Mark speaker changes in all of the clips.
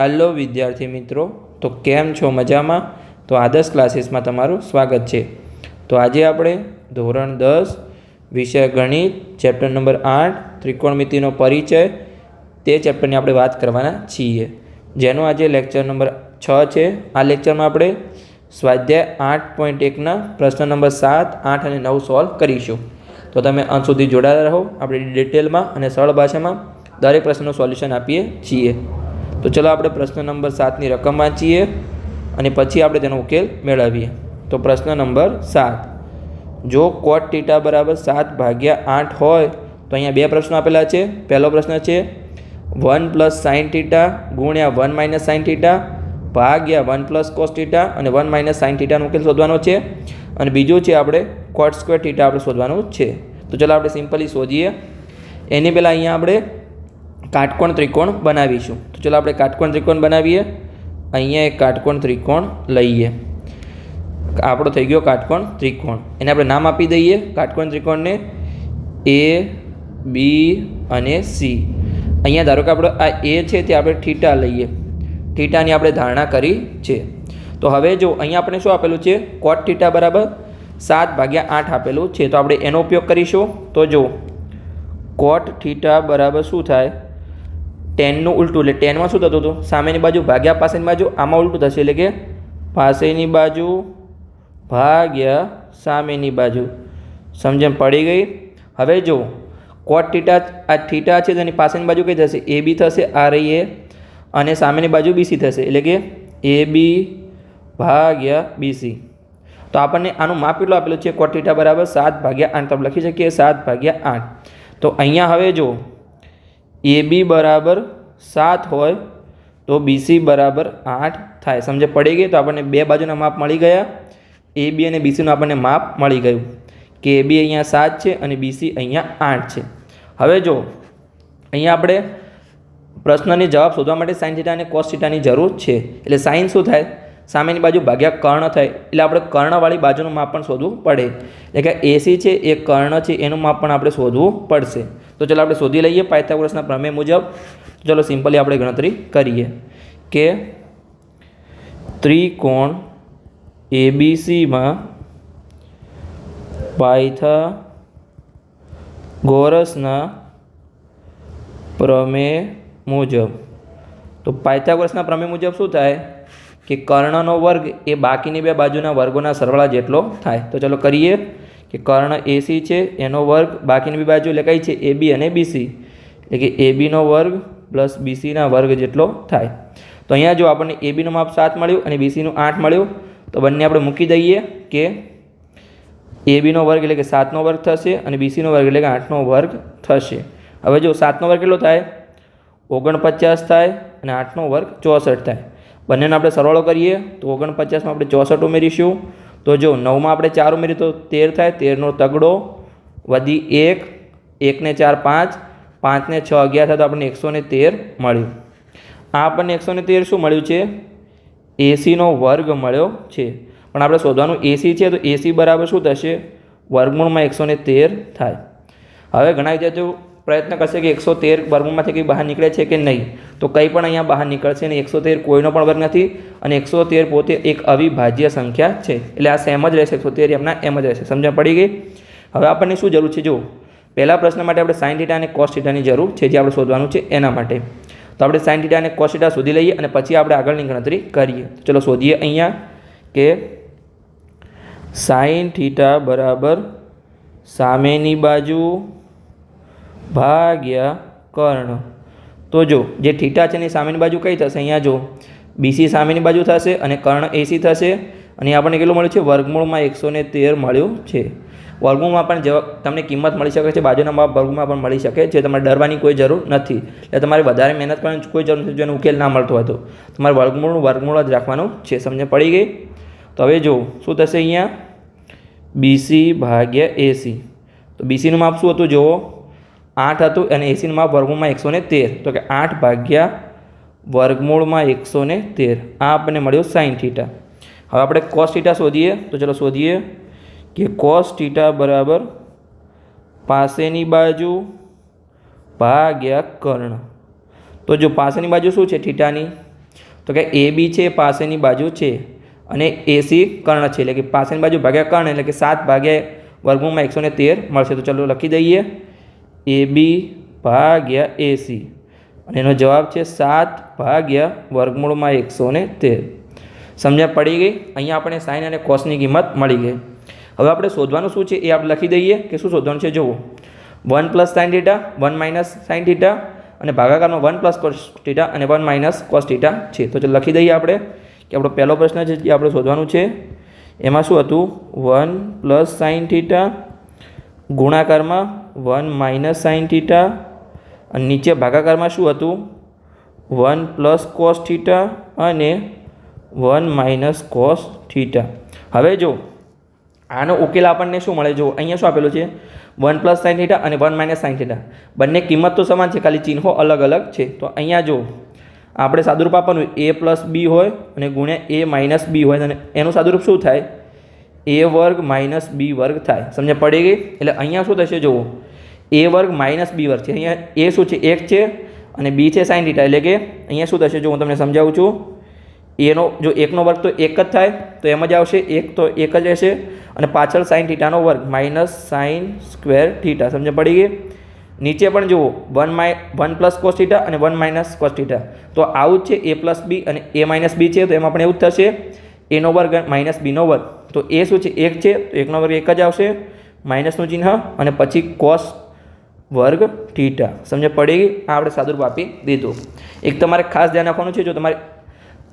Speaker 1: Hello विद्यार्थी मित्रों, तो केम छो मजामां। तो आदर्श क्लासीस में तमारुं स्वागत है। तो आज आपणे धोरण 10 विषय गणित चेप्टर नंबर 8 त्रिकोणमितिनो परिचय ते चेप्टरनी आपणे वात करवाना छीए, जेनो आज लेक्चर नंबर 6 है। आ लेक्चर में आपणे स्वाध्याय 8.1 ना प्रश्न नंबर 7, 8 और 9 सॉल्व करीशुं। तो तमे अंत सुधी जोड़ाया रहो। आपणे डिटेल में और सरल भाषा में दरेक प्रश्नનું सोल्यूशन आपीए छीए। तो चलो આપણે प्रश्न नंबर 7 ની રકમ વાંચીએ અને પછી આપણે તેનો ઉકેલ મેળવીએ। તો પ્રશ્ન નંબર 7, જો cot θ બરાબર 7/8 હોય તો અહીંયા બે પ્રશ્નો આપેલા છે। પહેલો પ્રશ્ન છે 1 + sin θ ગુણ્યા 1 - sin θ ભાગ્યા 1 + cos θ અને 1 - sin θ નો ઉકેલ શોધવાનો છે। અને બીજું છે આપણે cot² θ આપણે શોધવાનું છે। તો ચલો આપણે સિમ્પલી શોધીએ। એની પહેલાં અહીંયા આપણે काटकोण त्रिकोण बनावीशुं। तो चलो આપણે काटकोण त्रिकोण बनावीए। अहींया एक काटकोण त्रिकोण लईए। आपणो थई गयो काटकोण त्रिकोण। एने આપણે नाम आपी दईए काटकोण त्रिकोणने ए बी अने सी। अहींया धारो के आपणो आ ए छे ते આપણે थीटा लईए। थीटानी આપણે धारणा करी छे। तो हवे जो अहींया આપણે શું આપેલું છે cot θ बराबर 7/8 આપેલું છે। तो આપણે એનો ઉપયોગ કરીશું। तो जो cot θ बराबर શું થાય 10 નું ઉલટું, એટલે 10 માં શું થતું હતું સામેની બાજુ ભાગ્યા પાસેની બાજુ, આમાં ઉલટું થશે એટલે કે પાસેની બાજુ ભાગ્યા સામેની બાજુ। સમજણ પડી ગઈ। હવે જો cot θ આ થીટા છે તેની પાસેની બાજુ કઈ થશે એ બી થશે, આ રહી એ, અને સામેની બાજુ બીસી થશે એટલે કે એ બી ભાગ્યા બીસી। તો આપણને આનું માપ કેટલું આપેલું છે cot θ બરાબર 7/8। તો લખી શકીએ 7/8। तो अहींया हवे जो ए बी बराबर 7 होय तो बी सी बराबर 8 थाय। समझे पड़ी गई। तो आपने बे बाजुना माप मळी गया। ए बी और बी सी नो आपने माप मळी गयुं कि ए बी अहींया 7 है और बी सी अहींया 8 है। हवे जो अहींया आपणे प्रश्ननी जवाब शोधवा माटे sin θ અને cos θ ની જરૂર છે। એટલે sin શું થાય સામેની બાજુ ભાગ્યા કર્ણ થાય, એટલે આપણે કર્ણવાળી બાજુનું માપ પણ શોધવું પડે। એટલે કે એસી છે એ કર્ણ છે એનું માપ પણ આપણે શોધવું પડશે। તો ચલો આપણે શોધી લઈએ પાયથાગોરસના પ્રમેય મુજબ। ચલો સિમ્પલી આપણે ગણતરી કરીએ કે ત્રિકોણ એબીસીમાં પાયથાગોરસના પ્રમેય મુજબ। તો પાયથાગોરસના પ્રમેય મુજબ શું થાય कि कर्णनो वर्ग ए बाकीनी बे बाजुना वर्गोना सरवाळा जेटलो थाय। तो चलो करिए कि कर्ण एसी है एनो वर्ग बाकीनी बे बाजू एटले कई छे ए बी अने बीसी, एटले कि ए बी नो वर्ग प्लस बीसी ना वर्ग जेटलो थाय। तो अहींया जो आपणे ए बी नो माप 7 मळ्युं अने बीसी नु 8 मळ्युं, तो बंने आपणे मूकी दईए कि ए बी नो वर्ग एटले कि 7 नो वर्ग थशे अने बीसी नो वर्ग एटले कि 8 नो वर्ग थशे। हवे जो 7 नो वर्ग केटलो थाय 49 थाय अने 8 नो वर्ग 64 थाय। બંનેને આપણે સરવાળો કરીએ તો 49માં આપણે 64 ઉમેરીશું। તો જો 9માં આપણે 4 ઉમેરીએ તો 13 થાય, 13નો તગડો વધી 1, 1 ને 4 5, 5 ને 6 11 થાય, તો આપણને 113 મળ્યું। આ આપણને 113 શું મળ્યું છે એસીનો વર્ગ મળ્યો છે। પણ આપણે શોધવાનું એસી છે તો એસી બરાબર શું થશે વર્ગમૂળમાં 113 થાય। હવે ઘણા વિદ્યાર્થીઓ प्रयत्न करशे कि 113 वर्गमूळमांथी कंई बहार निकळे छे कि नहीं। तो कंई पण अहींया बहार निकळशे नहीं। 113 कोईनो पण वर्ग नथी अने 113 पोते एक अविभाज्य संख्या छे, एटले आ सेम ज रहेशे। 113 एमना एम ज रहेशे। समझ पड़ी गई। हवे आपणे शुं जरूर छे जो पहला प्रश्न माटे आपणे sin θ અને cos θ ની જરૂર છે, जे आपणे शोधवानुं छे एना माटे। तो आपणे sin θ અને cos θ शोधी लईए अने पछी आपणे आगळनी गणतरी करीए। चलो शोधीए अहींया के sin θ बराबर सामेनी बाजू भाग्या कर्ण। तो जो जे थीटा है सामेनी बाजू कई थशे अहींया जो बीसी सामेनी बाजू थशे अने कर्ण एसी थशे। अने आपणे केटલું મળ્યું છે વર્ગમૂળમાં 113 મળ્યું છે। વર્ગમૂળમાં પણ તમને કિંમત મળી શકે છે, બાજુના માપ વર્ગમાં પણ મળી શકે છે। તમારે ડરવાની કોઈ જરૂર નથી। એટલે તમારે વધારે મહેનત કરવાની કોઈ જરૂર નથી। જો એનો ઉકેલ ના મળતો હોય તો તમારે વર્ગમૂળનું વર્ગમૂળ જ રાખવાનું છે। સમજ પડી ગઈ। તો હવે જો શું થશે અહીંયા બીસી ભાગ્યા એસી। તો બીસીનું માપ શું હતું જુઓ 8 હતું અને એસીનું માપ વર્ગમૂળમાં 113, તો કે 8 ભાગ્યા વર્ગમૂળમાં 113 આ આપણને મળ્યો sin θ। હવે આપણે cos θ શોધીએ। તો ચલો શોધીએ કે cos θ બરાબર પાસેની બાજુ ભાગ્યા કર્ણ। तो जो पासेनी बाजू शू है थीटानी તો કે એ બી છે પાસેની બાજુ છે અને એસી કર્ણ છે, એટલે કે પાસેની બાજુ ભાગ્યા કર્ણ એટલે કે 7 ભાગ્યા વર્ગમૂળમાં 113 મળશે. તો ચલો લખી દઈએ એ બી ભાગ્યા એસી અને એનો જવાબ છે 7 ભાગ્યા વર્ગમૂળમાં 113. સમજ્યા પડી ગઈ. અહીંયા આપણે સાઇન અને કોસની કિંમત મળી ગઈ. હવે આપણે શોધવાનું શું છે એ આપણે લખી દઈએ કે શું શોધવાનું છે. જુઓ 1 + sin θ 1 - sin θ અને ભાગાકારમાં 1 + cos θ અને 1 - cos θ છે. તો ચલો લખી દઈએ આપણે કે આપણો પહેલો પ્રશ્ન છે જે આપણે શોધવાનું છે એમાં શું હતું 1 + sin θ ગુણાકારમાં 1 - sin θ અને નીચે ભાગાકારમાં શું હતું 1 + cos θ અને 1 - cos θ. હવે જો આનો ઉકેલ આપણને શું મળે, જો અહીંયા શું આપેલું છે 1 + sin θ અને 1 - sin θ. બંને કિંમત તો સમાન છે, ખાલી ચિહ્નો અલગ અલગ છે. તો અહીંયા જો આપણે સાદુરૂપ આપવાનું a + b હોય અને ગુણ્યા a - b હોય અને એનું સાદુરૂપ શું થાય a² - b² થાય. સમજ પડી ગઈ. એટલે અહીંયા શું થશે જુઓ a² - b² છે. અહીંયા a શું છે 1 છે અને b છે sin θ, એટલે કે અહીંયા શું થશે જો હું તમને સમજાવું છું. એનો જો 1નો વર્ગ તો 1 જ થાય તો એમ જ આવશે, 1 તો 1 જ રહેશે અને પાછળ sin θનો વર્ગ -sin² θ. સમજ પડી ગઈ. નીચે પણ જુઓ 1 + cos θ અને 1 - cos θ. તો આવું જ છે a + b અને a - b છે તો એમાં પણ એવું જ થશે aનો વર્ગ - bનો વર્ગ. તો એ શું છે 1 છે તો 1નો વર્ગ 1 જ આવશે, માઇનસનું ચિહ્ન અને પછી cos વર્ગ θ. સમજ પડી ગઈ. આ આપણે સાદુરૂપ આપી દીધું. એક તમારે ખાસ ધ્યાન રાખવાનું છે, જો તમારે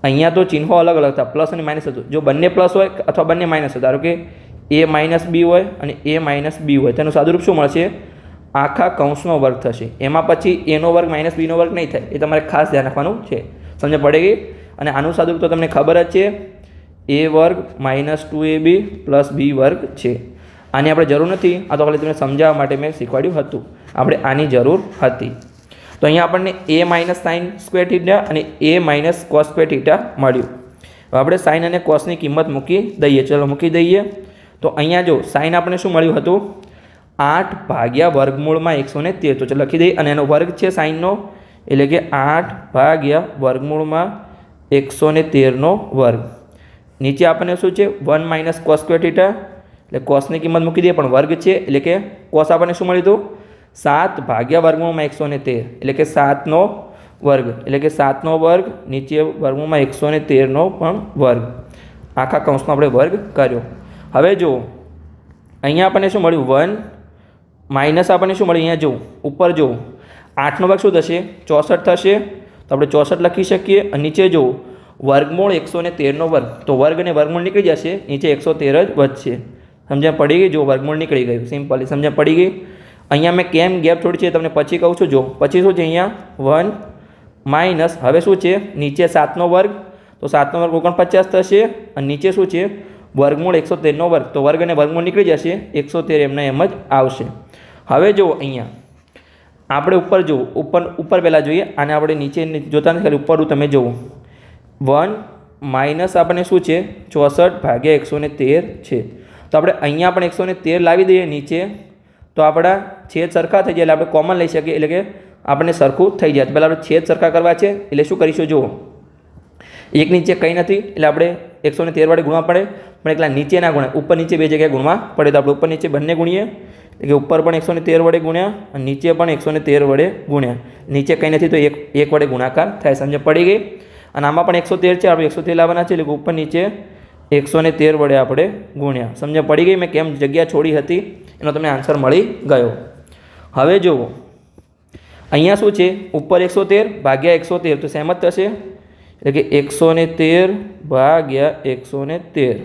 Speaker 1: અહીંયા તો ચિહ્નો અલગ અલગ હતા, પ્લસ અને માઇનસ હતું. જો બંને પ્લસ હોય અથવા બંને માઇનસ હોય, ધારો કે a - b હોય અને a - b હોય, તેનું સાદુરૂપ શું મળશે આખા કૌંસનો વર્ગ થશે. એમાં પછી એનો વર્ગ - bનો વર્ગ નહીં થાય, એ તમારે ખાસ ધ્યાન રાખવાનું છે. સમજ પડી ગઈ. અને આનું સાદુરૂપ તો તમને ખબર જ છે a² - 2ab + b² છે. આની આપણે જરૂર નથી, આ તો ખાલી તમને સમજાવવા માટે મેં શીખવાડ્યું હતું. આપણે આની જરૂર હતી. તો અહીંયા આપણને a - sin² θ અને a - cos² θ મળ્યું. હવે આપણે સાઇન અને કોસની કિંમત મૂકી દઈએ. ચલો મૂકી દઈએ. તો અહીંયા જો સાઇન આપણે શું મળ્યું હતું 8 ભાગ્યા વર્ગમૂળમાં 113. તો ચલો લખી દઈએ અને એનો વર્ગ છે સાઇનનો, એટલે કે 8 ભાગ્યા વર્ગમૂળમાં 113નો વર્ગ. નીચે આપણને શું છે 1 - cos² θ, એટલે કોસની કિંમત મૂકી દઈએ પણ વર્ગ છે એટલે કે કોસ આપણને શું મળ્યું હતું 7 ભાગ્યા વર્ગમૂળમાં 113 એટલે કે 7નો વર્ગ, એટલે કે 7નો વર્ગ નીચે વર્ગમૂળમાં 113નો પણ વર્ગ. આખા કૌંસનો આપણે વર્ગ કર્યો. હવે જુઓ અહીંયા આપણને શું મળ્યું 1 માઇનસ આપણને શું મળ્યું, અહીંયા જુઓ ઉપર જુઓ 8નો વર્ગ શું થશે 64 થશે. તો આપણે 64 લખી શકીએ. અને નીચે જુઓ વર્ગમૂળ 113નો વર્ગ, તો વર્ગ અને વર્ગમૂળ નીકળી જશે, નીચે 113 જ વધશે. સમજ્યા પડી ગઈ. જો વર્ગમૂળ નીકળી ગયું સિમ્પલી. સમજ્યા પડી ગઈ. અહીંયા મેં કેમ ગેપ છોડી છે તમને પછી કહું છું. જો પછી શું છે અહીંયા 1 માઇનસ, હવે શું છે નીચે 7નો વર્ગ, તો 7નો વર્ગ 49 થશે અને નીચે શું છે વર્ગમૂળ 113નો વર્ગ, તો વર્ગ અને વર્ગમૂળ નીકળી જશે, 113 એમને એમ જ આવશે. હવે જુઓ અહીંયા આપણે ઉપર જુઓ, ઉપર પહેલાં જોઈએ આને આપણે નીચે જોતા નથી, ખાલી ઉપર તમે જુઓ 1 માઇનસ આપણને શું છે 64 ભાગ્યા 113 છે. તો આપણે અહીંયા પણ 113 લાવી દઈએ નીચે, તો આપણા છેદ સરખા થઈ જાય એટલે આપણે કોમન લઈ શકીએ, એટલે કે આપણને સરખું થઈ જાય. પહેલાં આપણે છેદ સરખા કરવા છે એટલે શું કરીશું જુઓ એક નીચે કંઈ નથી એટલે આપણે 113 વડે ગુણવા પડે, પણ એકલા નીચે ના ગુણાય, ઉપર નીચે બે જગ્યાએ ગુણવા પડે. તો આપણે ઉપર નીચે બંને ગુણીએ, એટલે કે ઉપર પણ 113 વડે ગુણ્યા અને નીચે પણ 113 વડે ગુણ્યા. નીચે કંઈ નથી તો એક વડે ગુણાકાર થાય. સમજ પડી ગઈ. અને આમાં પણ 113 છે, આપણે 113 લાવવાના છે, એટલે કે ઉપર નીચે 113 વડે આપણે ગુણ્યા. સમજ પડી ગઈ. મેં કેમ જગ્યા છોડી હતી એનો તમને આન્સર મળી ગયો. હવે જુઓ અહીંયા શું છે ઉપર 113 ભાગ્યા 113 તો સહેમત થશે, એટલે કે 113 ભાગ્યા 113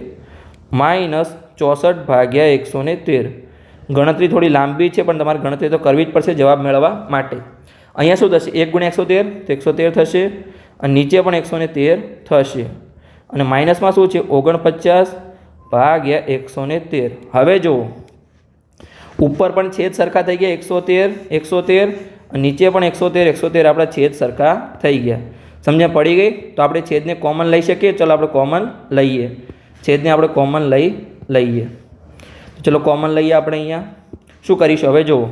Speaker 1: માઇનસ 64 ભાગ્યા 113. ગણતરી થોડી લાંબી છે પણ તમારે ગણતરી તો કરવી જ પડશે જવાબ મેળવવા માટે. અહીંયા શું થશે 1 ગુણ્યા 113 તો 113 થશે અને નીચે પણ 113 થશે અને માઇનસમાં શું છે 49 ભાગ્યા 113. હવે જુઓ ઉપર પણ છેદ સરખા થઈ ગયા 113 અને નીચે પણ 113 આપણા છેદ સરખા થઈ ગયા. સમજ્યા પડી ગઈ. તો આપણે છેદને કોમન લઈ શકીએ. ચલો આપણે કોમન લઈએ, છેદને આપણે કોમન લઈએ. ચલો કોમન લઈએ. આપણે અહીંયા શું કરીશું હવે જુઓ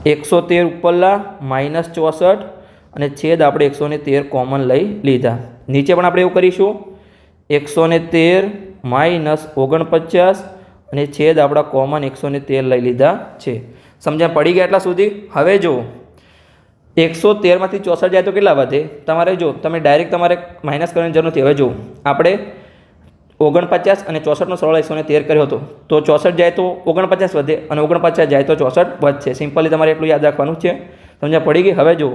Speaker 1: 113 ઉપરલા માઇનસ 64 અને છેદ આપણે 113 કોમન લઈ લીધા. નીચે પણ આપણે એવું કરીશું, 113 માઇનસ 49 અને છેદ આપણા કોમન 113 લઈ લીધા છે. સમજણ પડી ગયા એટલા સુધી? હવે જો 113માંથી 64 જાય તો કેટલા વધે? તમારે જો તમે ડાયરેક્ટ તમારે માઇનસ કરવાની જરૂર નથી. હવે જો આપણે 49 અને 64નો સરળ 113 કર્યો હતો, તો 64 જાય તો 49 વધે અને 49 જાય તો 64 વધશે. સિમ્પલી તમારે એટલું યાદ રાખવાનું છે. સમજણ પડી ગઈ? હવે જો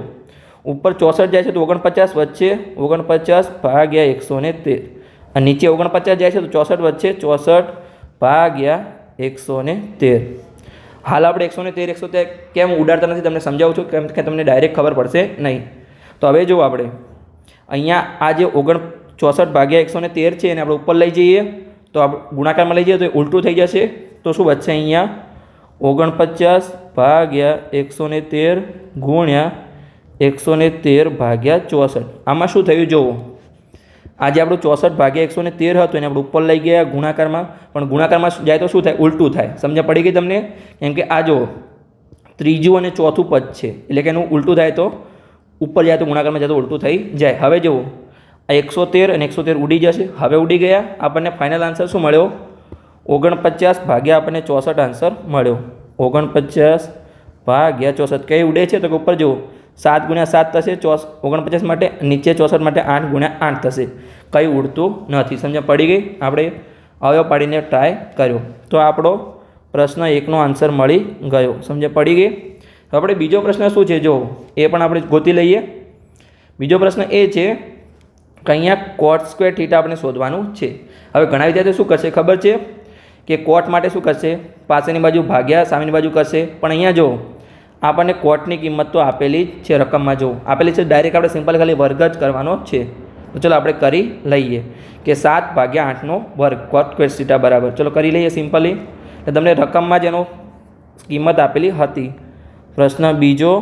Speaker 1: ઉપર 64 જાય છે તો 49 વધશે, 49 ભાગ્યા 113 અને નીચે 49 જાય છે તો 64 વધશે, 64 ભાગ્યા 113. હાલ આપણે 113 કેમ ઉડાડતા નથી તમને સમજાવું છું, કેમ કે તમને ડાયરેક્ટ ખબર પડશે નહીં. તો હવે જો આપણે અહીંયા આ જે 64 ભાગ્યા 113 છે એને આપણે ઉપર લઈ જઈએ તો આપણે ગુણાકારમાં લઈ જઈએ તો ઉલટું થઈ જશે. તો શું વધશે? અહીંયા 49 ભાગ્યા 113 ગુણ્યા 113 ભાગ્યા 64. આમાં શું થયું જુઓ, આજે આપણું 64 ભાગ્યા 113 હતું એને આપણે ઉપર લઈ ગયા ગુણાકારમાં, પણ ગુણાકારમાં જાય તો શું થાય? ઉલટું થાય. સમજ પડી ગઈ તમને? કેમ કે આ જો ત્રીજું અને ચોથું પદ છે એટલે કે એનું ઉલટું થાય તો ઉપર જાય તો ગુણાકારમાં જાય તો ઉલટું થઈ જાય. હવે જુઓ આ 113 અને 113 ઉડી જશે. હવે ઉડી ગયા. આપણને ફાઇનલ આન્સર શું મળ્યો? 49 ભાગ્યા આપણને 64 આન્સર મળ્યો. 49 ભાગ્યા 64 કઈ ઉડે છે તો કે ઉપર જુઓ 7 ગુણ્યા 7 થશે 49 માટે, નીચે 64 માટે 8 ગુણ્યા 8 થશે. કંઈ ઉડતું નથી. સમજ પડી ગઈ? આપણે અવયવ પાડીને ટ્રાય કર્યો તો આપણો પ્રશ્ન 1નો આન્સર મળી ગયો. સમજ પડી ગઈ? તો આપણે બીજો પ્રશ્ન શું છે જો એ પણ આપણે ગોતી લઈએ. બીજો પ્રશ્ન એ છે કે અહીંયા કોટ સ્ક્વેર થીટા આપણે શોધવાનું છે. હવે ઘણા વિદ્યાર્થીઓ શું કરશે ખબર છે કે કોટ માટે શું કરશે? પાસેની બાજુ ભાગ્યા સામેની બાજુ કરશે. પણ અહીંયા જો આપણને કોટની કિંમત તો આપેલી જ છે, રકમમાં જો આપેલી છે, ડાયરેક્ટ આપણે સિમ્પલ ખાલી વર્ગ જ કરવાનો છે. તો ચલો આપણે કરી લઈએ કે 7 ભાગ્યા 8નો વર્ગ કોટ સ્ક્વેર થીટા બરાબર. ચલો કરી લઈએ સિમ્પલી. એટલે તમને રકમમાં જ એનો કિંમત આપેલી હતી. પ્રશ્ન બીજો,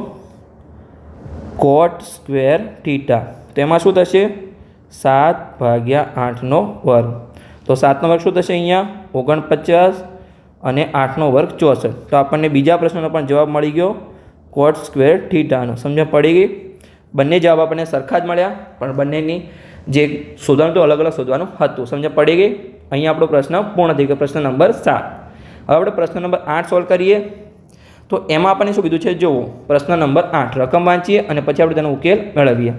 Speaker 1: કોટ સ્ક્વેર થીટા તો એમાં શું થશે? 7 ભાગ્યા 8નો વર્ગ. તો 7નો વર્ગ શું થશે? અહીંયા 49 અને 8નો વર્ગ 64. તો આપણને બીજા પ્રશ્નનો પણ જવાબ મળી ગયો કોટ સ્ક્વેર થીટાનો. સમજ પડી ગઈ? બંને જવાબ આપણને સરખા જ મળ્યા, પણ બંનેની જે શોધવાનું તો અલગ અલગ શોધવાનું હતું. સમજ પડી ગઈ? અહીંયા આપણો પ્રશ્ન પૂર્ણ થઈ ગયો. પ્રશ્ન નંબર 7. હવે આપણે પ્રશ્ન નંબર 8 સોલ્વ કરીએ. તો એમાં આપણને શું કીધું છે જુઓ, પ્રશ્ન નંબર 8 રકમ વાંચીએ અને પછી આપણે તેનો ઉકેલ મેળવીએ.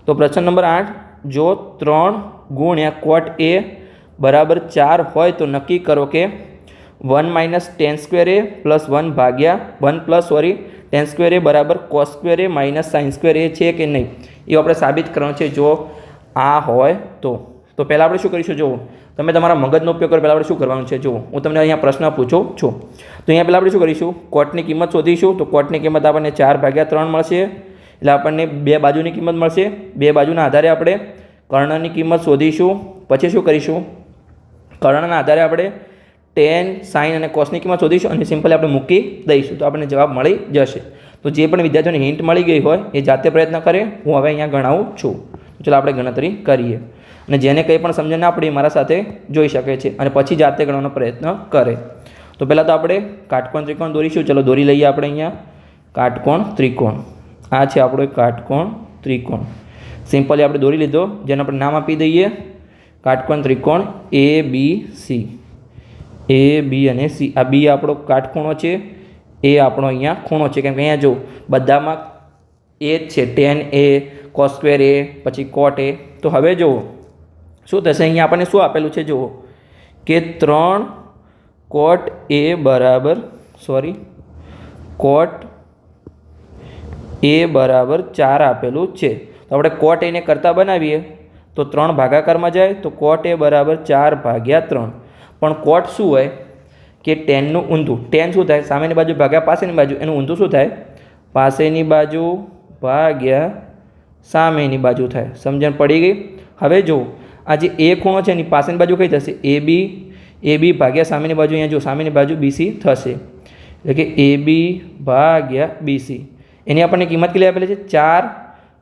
Speaker 1: તો પ્રશ્ન નંબર 8, જો 3 ગુણ્યા કોટ એ બરાબર 4 હોય તો નક્કી કરો કે 1 માઇનસ ટેન સ્ક્વેર એ પ્લસ 1 ભાગ્યા 1 પ્લસ ટેન સ્ક્વેર એ બરાબર કોસ સ્ક્વેર એ માઇનસ સાઇન સ્ક્વેર એ છે કે નહીં. એ આપણે સાબિત કરવાનું છે જો આ હોય તો. તો પહેલાં આપણે શું કરીશું જુઓ, તમે તમારા મગજનો ઉપયોગ કરો. પહેલાં આપણે શું કરવાનું છે જુઓ, હું તમને અહીંયા પ્રશ્ન પૂછું છું. તો અહીંયા પહેલાં આપણે શું કરીશું? કોટની કિંમત શોધીશું. તો કોટની કિંમત આપણને 4 ભાગ્યા 3 મળશે. એટલે આપણને બે બાજુની કિંમત મળશે. બે બાજુના આધારે આપણે કર્ણની કિંમત શોધીશું. પછી શું કરીશું? કર્ણના આધારે આપણે ટેન સાઇન અને કોસની કિંમત શોધીશું અને સિમ્પલી આપણે મૂકી દઈશું તો આપણને જવાબ મળી જશે. તો જે પણ વિદ્યાર્થીઓને હિન્ટ મળી ગઈ હોય એ જાતે પ્રયત્ન કરે. હું હવે અહીંયા ગણાવું છું. તો ચાલો આપણે ગણતરી કરીએ અને જેને કંઈ પણ સમજ ના પડી મારા સાથે જોઈ શકે છે અને પછી જાતે ગણવાનો પ્રયત્ન કરે. તો પહેલાં તો આપણે કાટકોણ ત્રિકોણ દોરીશું. ચલો દોરી લઈએ આપણે અહીંયા કાટકોણ ત્રિકોણ. આ છે આપણો એક કાટકોણ ત્રિકોણ. સિમ્પલી આપણે દોરી લીધો, જેને આપણે નામ આપી દઈએ કાટકોણ ત્રિકોણ એ બી સી. એ બી અને સી. આ બી આપણો કાટખૂણો છે, એ આપણો અહીંયા ખૂણો છે. કેમ કે અહીંયા જો બધામાં એ જ છે, ટેન એ, કોસ સ્ક્વેર એ, પછી કોટ એ. તો હવે જુઓ શું થશે? અહીંયા આપણને શું આપેલું છે જુઓ કે 3 કોટ એ બરાબર કોટ એ બરાબર 4 આપેલું છે. તો આપણે કોટ એને કરતાં બનાવીએ તો 3 ભાગાકારમાં જાય તો કોટ એ બરાબર 4 ભાગ્યા 3. પણ કોટ શું હોય કે ટેનનું ઊંધું. ટેન શું થાય? સામેની બાજુ ભાગ્યા પાસેની બાજુ. એનું ઊંધું શું થાય? પાસેની બાજુ ભાગ્યા સામેની બાજુ થાય. સમજણ પડી ગઈ? હવે જો આ જે એ ખૂણો છે એની પાસેની બાજુ કઈ થશે? એ બી ભાગ્યા સામેની બાજુ. અહીંયા જો સામેની બાજુ બીસી થશે. એટલે કે એ બી ભાગ્યા બીસી. એની આપણને કિંમત કેટલી આપેલી છે? 4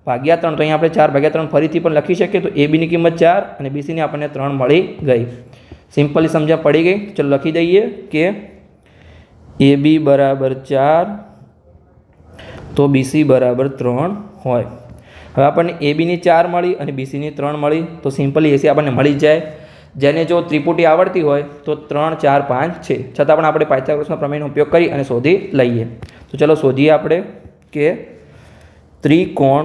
Speaker 1: ભાગ્યા 3. તો અહીંયા આપણે 4 ભાગ્યા 3 ફરીથી પણ લખી શકીએ. તો એ બીની કિંમત 4 અને બીસીની આપણને 3 મળી ગઈ. સિમ્પલી સમજણ પડી ગઈ. ચલો લખી દઈએ કે એ બી બરાબર 4 તો બીસી બરાબર 3 હોય. હવે આપણને એ બીની 4 મળી અને બીસીની 3 મળી, તો સિમ્પલી એસી આપણને મળી જાય. જેને જો ત્રિપુટી આવડતી હોય તો 3, 4, 5 છે, છતાં પણ આપણે પાયથાગોરસના પ્રમેયનો ઉપયોગ કરી અને શોધી લઈએ. તો ચલો શોધીએ આપણે કે ત્રિકોણ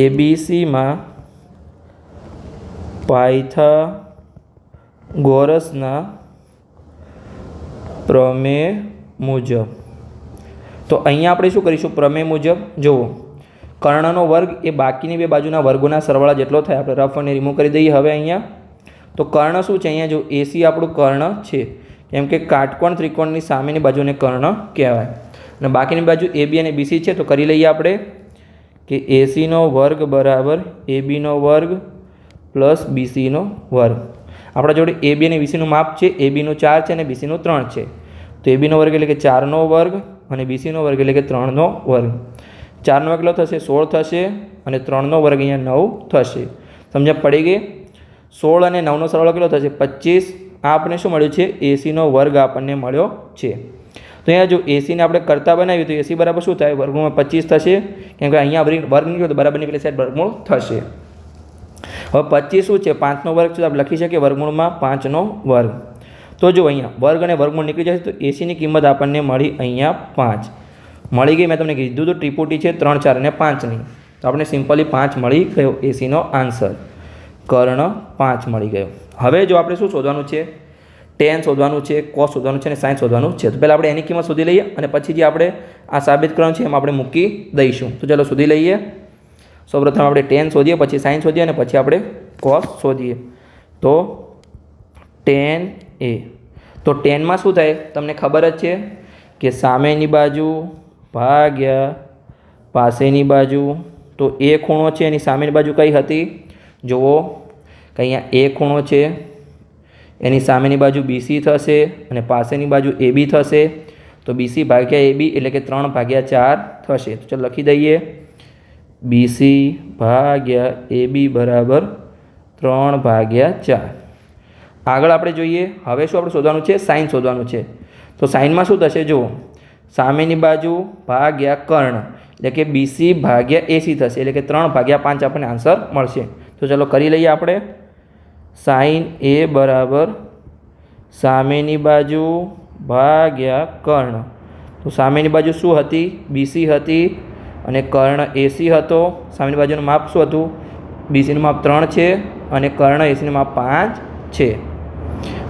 Speaker 1: એબીસીમાં પાયથાગોરસના પ્રમેય મુજબ. તો અહીંયા આપણે શું કરીશું? પ્રમેય મુજબ જુઓ, કર્ણનો વર્ગ એ બાકીની બે બાજુના વર્ગોના સરવાળા જેટલો થાય. આપણે રફ અને રિમૂવ કરી દઈએ. હવે અહીંયા તો કર્ણ શું છે? અહીંયા જો એસી આપણું કર્ણ છે, કેમ કે કાટકોણ ત્રિકોણની સામેની બાજુને કર્ણ કહેવાય. અને બાકીની બાજુ એ બી અને બીસી છે, તો કરી લઈએ આપણે કે એસીનો વર્ગ બરાબર એ બીનો વર્ગ પ્લસ બીસીનો વર્ગ. આપણા જોડે એ બી અને બીસીનું માપ છે. એ બીનું 4 છે અને બીસીનું 3 છે. તો એ બીનો વર્ગ એટલે કે 4નો વર્ગ અને બીસીનો વર્ગ એટલે કે 3નો વર્ગ. 4નો વર્ગ કેટલો થશે? 16 થશે અને 3નો વર્ગ અહીંયા 9 થશે. સમજણ પડી ગઈ? 16 અને 9નો સરવાળો કેટલો થશે? 25. આ આપણને શું મળ્યું છે? એસીનો વર્ગ આપણને મળ્યો છે. તો અહીંયા જો એસીને આપણે કરતા બનાવ્યું તો એસી બરાબર શું થાય? વર્ગમૂળમાં 25 થશે, કેમ કે અહીંયા વર્ગ નીકળ્યો તો બરાબરની પેલી સાઈડ વર્ગમૂળ થશે. હવે 25 શું છે? 5નો વર્ગ છે, આપણે લખી શકીએ વર્ગમૂળમાં 5નો વર્ગ. તો જો અહીંયા વર્ગ અને વર્ગમૂળ નીકળી જશે તો એસીની કિંમત આપણને મળી અહીંયા 5 મળી ગઈ. મેં તમને કીધું તો ત્રિપુટી છે 3, 4 અને 5ની, તો આપણે સિમ્પલી 5 મળી ગયો એસીનો આન્સર. કર્ણ 5 મળી ગયો. હવે જો આપણે શું શોધવાનું છે? ટેન શોધવાનું છે, કોસ શોધવાનું છે અને સાઇન શોધવાનું છે. તો પહેલાં આપણે એની કિંમત શોધી લઈએ અને પછી જે આપણે આ સાબિત કરવાનું છે એમાં આપણે મૂકી દઈશું. તો ચાલો શોધી લઈએ. સૌપ્રથમ આપણે ટેન શોધીએ, પછી સાઇન શોધીએ અને પછી આપણે કોસ શોધીએ. તો ટેન એ, તો ટેનમાં શું થાય? તમને ખબર જ છે કે સામેની બાજુ ભાગ્યા પાસેની બાજુ. તો એ ખૂણો છે એની સામેની બાજુ કઈ હતી? જુઓ કે અહીંયા એ ખૂણો છે, એની સામેની બાજુ બીસી થશે અને પાસેની બાજુ એ બી થશે. તો બીસી ભાગ્યા એ બી એટલે કે 3/4 થશે. તો ચાલો લખી દઈએ, બીસી ભાગ્યા એ બી બરાબર 3/4. આગળ આપણે જોઈએ. હવે શું આપણે શોધવાનું છે? સાઇન શોધવાનું છે. તો સાઇનમાં શું થશે? જુઓ, સામેની બાજુ ભાગ્યા કર્ણ એટલે કે બીસી ભાગ્યા એસી થશે, એટલે કે 3/5 આપણને આન્સર મળશે. તો ચાલો કરી લઈએ આપણે. સાઇન એ બરાબર સામેની બાજુ ભાગ્યા કર્ણ. તો સામેની બાજુ શું હતી? બીસી હતી અને કર્ણ એસી હતો. સામેની બાજુનું માપ શું હતું? બીસીનું માપ 3 છે અને કર્ણ એસીનું માપ 5 છે.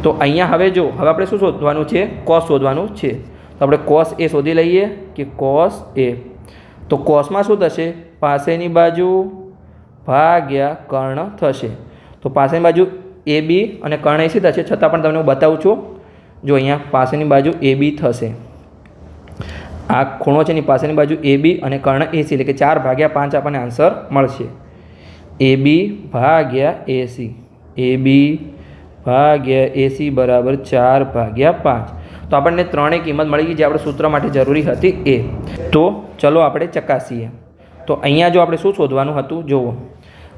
Speaker 1: તો અહીંયા હવે જો, હવે આપણે શું શોધવાનું છે? કોસ શોધવાનું છે. તો આપણે કોસ એ શોધી લઈએ કે કોસ એ. તો કોસમાં શું થશે? પાસેની બાજુ ભાગ્યા કર્ણ થશે. તો પાસેની બાજુ એ બી અને કર્ણ એસી થશે, છતાં પણ તમને હું બતાવું છું. જો અહીંયા પાસેની બાજુ એ બી થશે. આ ખૂણો છે એની પાસેની બાજુ એ બી અને કર્ણ એસી એટલે કે 4/5 આપણને આન્સર મળશે. એ બી ભાગ્યા એસી, એ બી ભાગ્યા એસી બરાબર 4/5. તો આપણને ત્રણેય કિંમત મળી ગઈ જે આપણે સૂત્ર માટે જરૂરી હતી એ. તો ચલો આપણે ચકાસીએ. તો અહીંયા જો આપણે શું શોધવાનું હતું? જુઓ,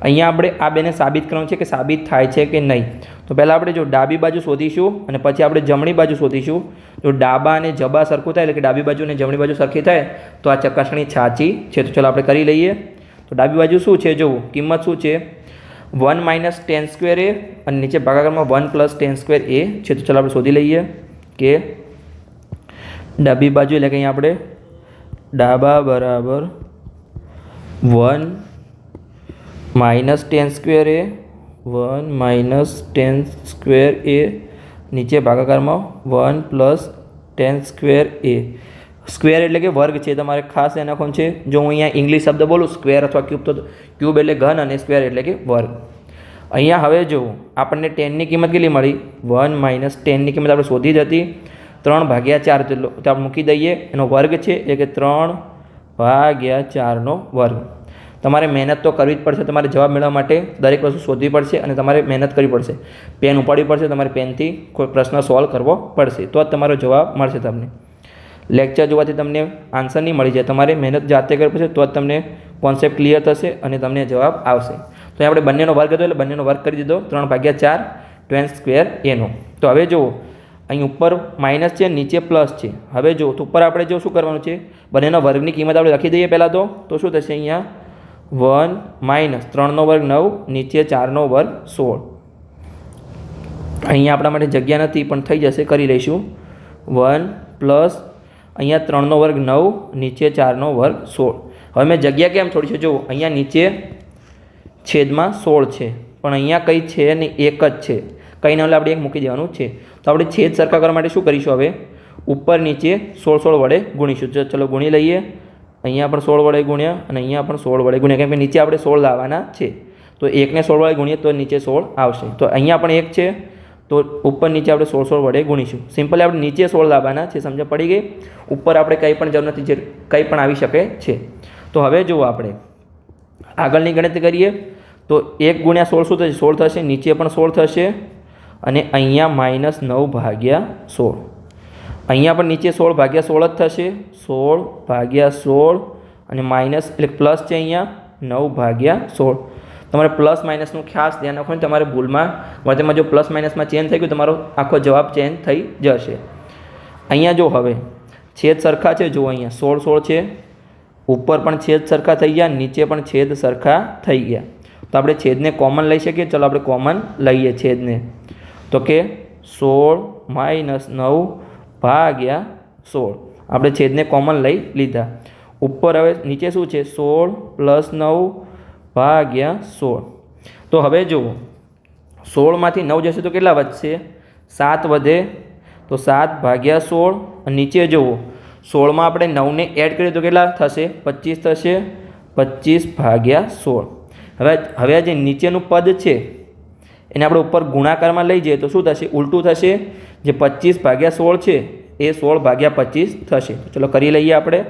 Speaker 1: અહીંયા આપણે આ બેને સાબિત કરવાનું છે કે સાબિત થાય છે કે નહીં. તો પહેલાં આપણે જો ડાબી બાજુ શોધીશું અને પછી આપણે જમણી બાજુ શોધીશું. જો ડાબા અને જબા સરખું થાય એટલે કે ડાબી બાજુ અને જમણી બાજુ સરખી થાય તો આ ચકાસણી સાચી છે. તો ચલો આપણે કરી લઈએ. તો ડાબી બાજુ શું છે? જુઓ, કિંમત શું છે? 1 - tan² a અને નીચે ભાગાકારમાં 1 + tan² a છે. તો ચલો આપણે શોધી લઈએ કે ડાબી બાજુ એટલે કે અહીંયા આપણે ડાબા બરાબર 1 - tan² a, 1 - tan² a, નીચે ભાગાકારમાં 1 + tan² a. સ્ક્વેર એટલે કે વર્ગ છે, તમારે ખાસ ધ્યાન રાખવાનું છે. જો હું અહીંયા ઇંગ્લિશ શબ્દ બોલું સ્ક્વેર અથવા ક્યુબ, તો ક્યુબ એટલે ઘન અને સ્ક્વેર એટલે કે વર્ગ. અહીંયા હવે જો આપણને ટેનની કિંમત કેટલી મળી? 1 - tan ની કિંમત આપણે શોધી જ હતી 3/4. તો આપણે મૂકી દઈએ, એનો વર્ગ છે એટલે કે 3/4 વર્ગ. તમારે મહેનત તો કરવી જ પડશે. તમારે જવાબ મેળવવા માટે દરેક વસ્તુ શોધવી પડશે અને તમારે મહેનત કરવી પડશે. પેન ઉપાડવી પડશે, તમારે પેનથી કોઈ પ્રશ્ન સોલ્વ કરવો પડશે, તો જ તમારો જવાબ મળશે તમને. લેક્ચર જોવાથી તમને આન્સર નહીં મળી જાય. તમારે મહેનત જાતે કરવી પડશે તો જ તમને કોન્સેપ્ટ ક્લિયર થશે અને તમને જવાબ આવશે. તો આપણે બંનેનો વર્ગ હતો એટલે બંનેનો વર્ગ કરી દીધો 3/4 tan² a નો. તો હવે જુઓ, અહીં ઉપર માઇનસ છે, નીચે પ્લસ છે. હવે જો તો ઉપર આપણે જો શું કરવાનું છે, બંનેનો વર્ગની કિંમત આપણે લખી દઈએ પહેલાં તો શું થશે અહીંયા 1 માઇનસ 3નો વર્ગ 9, નીચે 4નો વર્ગ 16. અહીંયા આપણા માટે જગ્યા નથી પણ થઈ જશે, કરી લઈશું 1 પ્લસ અહીંયા 3નો વર્ગ 9, નીચે 4નો વર્ગ 16. હવે મેં જગ્યા કેમ છોડી છે, જો અહીંયા નીચે છેદમાં 16 છે પણ અહીંયા કંઈ છે નહીં, એક જ છે, કંઈ ના આપણે એક મૂકી દેવાનું છે. તો આપણે છેદ સરખા કરવા માટે શું કરીશું, હવે ઉપર નીચે 16 વડે ગુણીશું. ચલો ગુણી લઈએ. અહીંયા પણ 16 વડે ગુણ્યા અને અહીંયા પણ 16 વડે ગુણ્યા, કેમ કે નીચે આપણે 16 લાવવાના છે. તો એકને 16 વડે ગુણીએ તો નીચે 16 આવશે. તો અહીંયા પણ એક છે તો ઉપર નીચે આપણે 16 વડે ગુણીશું. સિમ્પલી આપણે નીચે 16 લાવવાના છે, સમજ પડી ગઈ. ઉપર આપણે કંઈ પણ જરૂર નથી, જે કંઈ પણ આવી શકે છે. તો હવે જુઓ આપણે આગળની ગણતરી કરીએ તો 1 ગુણ્યા 16 શું થશે, 16 થશે, નીચે પણ 16 થશે અને અહીંયા -9 ભાગ્યા 16. અહીંયા પણ નીચે 16 ભાગ્યા 16 જ થશે, 16 ભાગ્યા 16 અને માઇનસ એટલે પ્લસ છે અહીંયા 9 ભાગ્યા 16. તમારે પ્લસ માઇનસનું ખાસ ધ્યાન રાખવાનું. તમારે ભૂલમાં વર્તનમાં જો પ્લસ માઇનસમાં ચેન્જ થઈ ગયું તમારો આખો જવાબ ચેન્જ થઈ જશે. અહીંયા જો હવે છેદ સરખા છે, જુઓ અહીંયા 16 છે, ઉપર પણ છેદ સરખા થઈ ગયા, નીચે પણ છેદ સરખા થઈ ગયા. તો આપણે છેદને કોમન લઈ શકીએ. ચલો આપણે કોમન લઈએ છેદને. તો કે 16 માઇનસ 9 ભાગ્યા 16. આપણે છેદને કોમન લઈ લીધા. ઉપર હવે નીચે શું છે, 16 પ્લસ 9 ભાગ્યા 16. તો હવે જુઓ 16માંથી 9 જશે તો કેટલા વધશે, 7 વધે. તો 7 ભાગ્યા 16 અને નીચે જુઓ 16માં આપણે 9ને એડ કરીએ તો કેટલા થશે, 25 થશે, 25 ભાગ્યા 16. હવે જે નીચેનું પદ છે એને આપણે ઉપર ગુણાકારમાં લઈ જઈએ તો શું થશે, ઉલટું થશે. જે 25 ભાગ્યા 16 છે એ 16 ભાગ્યા 25 થશે. ચલો કરી લઈએ આપણે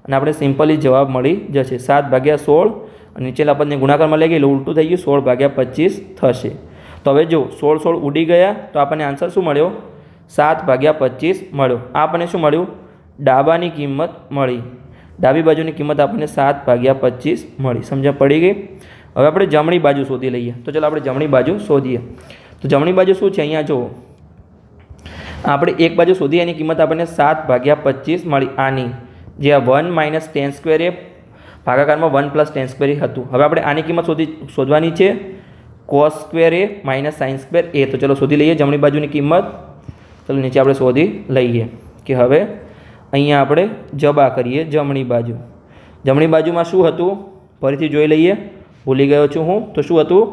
Speaker 1: અને આપણે સિમ્પલી જવાબ મળી જશે 7 ભાગ્યા 16 અને નીચેના પદને ગુણાકારમાં લઈ ગઈ એટલે ઉલટું થઈ ગયું, 16 ભાગ્યા 25 થશે. તો હવે જો 16 ઉડી ગયા તો આપણને આન્સર શું મળ્યો, 7 ભાગ્યા 25 મળ્યો. આપણને શું મળ્યું, ડાબાની કિંમત મળી. ડાબી બાજુની કિંમત આપણને 7 ભાગ્યા 25 મળી. સમજ પડી ગઈ. હવે આપણે જમણી બાજુ શોધી લઈએ. તો ચાલો આપણે જમણી બાજુ શોધીએ. તો જમણી બાજુ શું છે, અહીંયા જો આપણે એક બાજુ શોધીએ એની કિંમત આપણને 7 ભાગ્યા 25 મળી. આની જે આ 1 માઇનસ tan સ્ક્વેર એ ભાગાકારમાં 1 પ્લસ tan સ્ક્વેર એ હતું. હવે આપણે આની કિંમત શોધવાની છે, cos સ્ક્વેર એ માઇનસ sin સ્ક્વેર એ. તો ચલો શોધી લઈએ જમણી બાજુની કિંમત. ચલો નીચે આપણે શોધી લઈએ કે હવે અહીંયા આપણે જબા કરીએ જમણી બાજુ. જમણી બાજુમાં શું હતું ફરીથી જોઈ લઈએ, ભૂલી ગયો છું હું. તો શું હતું,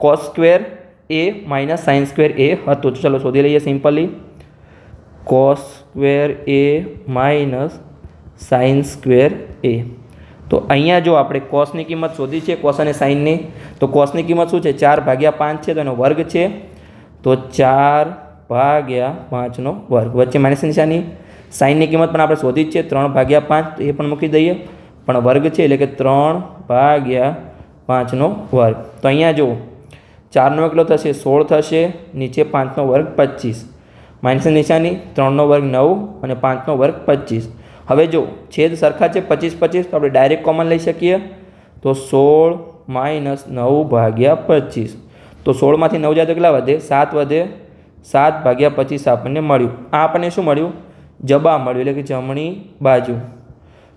Speaker 1: cos સ્ક્વેર એ માઇનસ sin સ્ક્વેર એ હતું. ચલો શોધી લઈએ સિમ્પલી, cos સ્ક્વેર એ માઇનસ sin સ્ક્વેર એ. તો અહીંયા જો આપણે કોસની કિંમત શોધી છે, કોસ અને સાઇનની. તો કોસની કિંમત શું છે, 4 ભાગ્યા 5 છે તો એનો વર્ગ છે. તો 4 ભાગ્યા 5નો વર્ગ, વચ્ચે માઇનસ નિશાની. સાઇનની કિંમત પણ આપણે શોધી જ છે, 3 ભાગ્યા 5 એ પણ મૂકી દઈએ, પણ વર્ગ છે એટલે કે 3 ભાગ્યા 5નો વર્ગ. તો અહીંયા જો 4નો એકલો થશે 16 થશે, નીચે 5નો વર્ગ 25, માઇનસ નિશાની, 3નો વર્ગ 9 અને 5નો વર્ગ 25. હવે જો છેદ સરખા છે 25 25 તો આપણે ડાયરેક્ટ કોમન લઈ શકીએ. તો 16 માઇનસ 9 ભાગ્યા 25. તો 16માંથી 9 જાય તો કેટલા વધે, 7 વધે. 7 ભાગ્યા 25 આપણને મળ્યું. આ આપણને શું મળ્યું, જબા મળ્યું, એટલે કે જમણી બાજુ.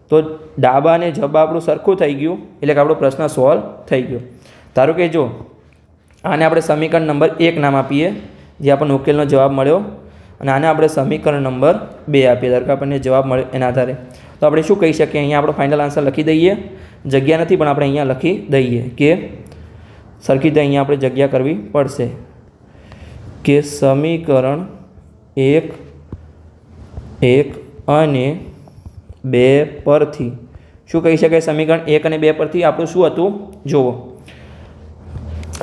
Speaker 1: તો ડાબા અને જબા આપણું સરખું થઈ ગયું એટલે કે આપણો પ્રશ્ન સોલ્વ થઈ ગયો. ધારો કે જો આને આપણે સમીકરણ નંબર 1 નામ આપીએ, જે આપણને ઉકેલનો જવાબ મળ્યો, અને આને આપણે સમીકરણ નંબર 2 આપીએ. ધારો કે આપણને જવાબ મળે એના આધારે તો આપણે શું કહી શકીએ, અહીંયા આપણો ફાઇનલ આન્સર લખી દઈએ. જગ્યા નથી પણ આપણે અહીંયા લખી દઈએ કે સરખી રીતે અહીંયા આપણે જગ્યા કરવી પડશે કે સમીકરણ 1 અને 2 પરથી શું કહી શકાય, સમીકરણ 1 અને 2 પરથી આપણું શું હતું, જુઓ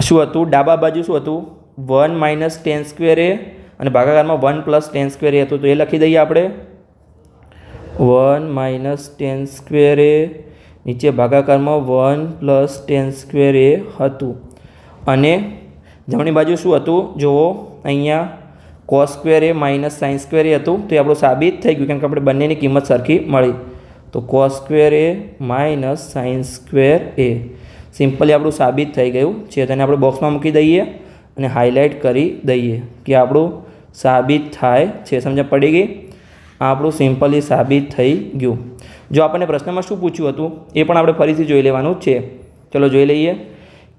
Speaker 1: શું હતું, ડાબા બાજુ શું હતું, 1 માઇનસ tan સ્ક્વેર એ અને ભાગાકારમાં 1 પ્લસ tan સ્ક્વેર એ હતું. તો એ લખી દઈએ આપણે, 1 માઇનસ tan સ્ક્વેર એ, નીચે ભાગાકારમાં 1 પ્લસ tan સ્ક્વેર એ હતું. અને જમણી બાજુ શું હતું, જુઓ અહીંયા cos સ્ક્વેર એ માઇનસ sin સ્ક્વેર એ હતું. તો એ આપણું સાબિત થઈ ગયું, કેમ કે આપણે બંનેની કિંમત સરખી મળી. તો cos સ્ક્વેર એ માઇનસ sin સ્ક્વેર એ સિમ્પલી આપણું સાબિત થઈ ગયું છે. તેને આપણે બોક્સમાં મૂકી દઈએ અને હાઇલાઇટ કરી દઈએ કે આપણું સાબિત થાય છે. સમજ પડી ગઈ? આપણું સિમ્પલી સાબિત થઈ ગયું. જો આપણને પ્રશ્નમાં શું પૂછ્યું હતું એ પણ આપણે ફરીથી જોઈ લેવાનું છે. ચલો જોઈ લઈએ